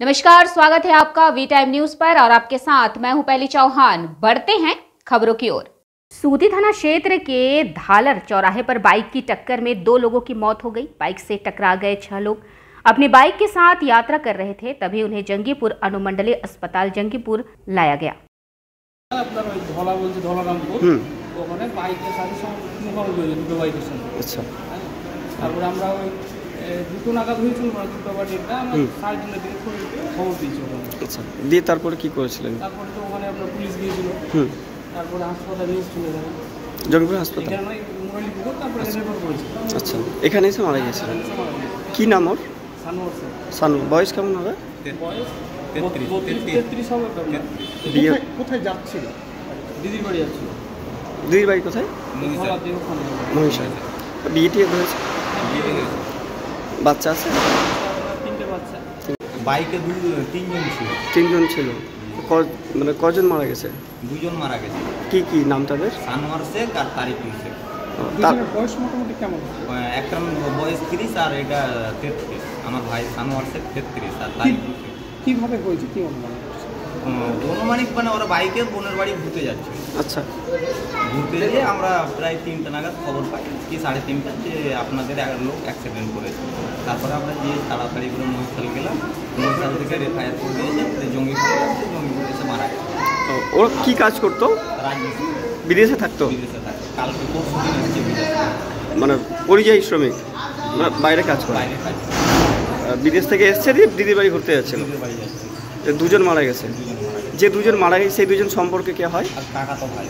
नमस्कार, स्वागत है आपका वी टाइम न्यूज पर और आपके साथ मैं हूं पहली चौहान। बढ़ते हैं खबरों की ओर। सूदी थाना क्षेत्र के धालर चौराहे पर बाइक की टक्कर में 2 लोगों की मौत हो गई। बाइक से टकरा गए 6 लोग अपनी बाइक के साथ यात्रा कर रहे थे, तभी उन्हें जंगीपुर अनुमंडलीय अस्पताल जंगीपुर लाया गया। দুটো নাগাদ হয়েছিল দুটো বা দেড়টা আমরা সারাদিনের দিকে খবর দিয়েছি ওখানে। আচ্ছা, দিয়ে তারপরে কি করেছিলেন? তারপরে তো ওখানে আপনার পুলিশ গিয়েছিল, তারপরে হাসপাতালে নিয়ে চলে গেলেন, জঙ্গিপুর হাসপাতাল এখানে মুরালিপুর, তারপরে রেফার করেছিল। আচ্ছা, এখানে এসে মারা গেছিলেন। কি নাম ওর? সানোয়ার স্যার। সানু। বয়স কেমন হবে? বয়স 33 হবে। বিয়ে কোথায় যাচ্ছিল? দিদির বাড়ি যাচ্ছিল। দিদির বাড়ি কোথায়? মহিষা। বিয়ে টিয়ে হয়েছে? বাচ্চা আছে? 3টে বাচ্চা। বাইকে 3জন ছিল। 3জন ছিল। মানে কজন মারা গেছে? 2জন মারা গেছে। কি কি নাম তাদের? সানোয়ার শেখ আর তারিকুল শেখ। দুজনের বয়স মোটামুটি কেমন? একটার বয়স 30 আর এটা 33। আমার ভাই সানোয়ার শেখ 33 আর তারিকুল শেখ। কিভাবে হয়েছে কি অনুমান? অনুমানিক মানে ওরা বাইকে বোনের বাড়ি ঘুরতে যাচ্ছে। আচ্ছা, ঘুরতে গিয়ে আমরা প্রায় 3টা নাগাদ খবর পাই কি 3:30 যে আপনাদের 11 লোক অ্যাক্সিডেন্ট করেছে। তারপরে আমরা গিয়ে তাড়াতাড়ি করে মহিষাল গেলাম। মহিষাল থেকে রেফায়ার করে দিয়েছে, জঙ্গিপুরে এসে মারা গেছে। ওরা কি কাজ করতো? রাজনীতি বিদেশে থাকতো? বিদেশে থাকে। কালকে পরশু দিন এসেছে বিদেশে, মানে পরিযায়ী শ্রমিক, বাইরে কাজ করে। বাইরে কাজ বিদেশ থেকে এসছে, দিয়ে দিদির বাড়ি ঘুরতে যাচ্ছিল। দিদির বাড়ি যাচ্ছে। 2জন মারা গেছে। যে 2জন মারা গেছে সেই 2জন সম্পর্কে কে হয়? আর কাকা তো ভাই।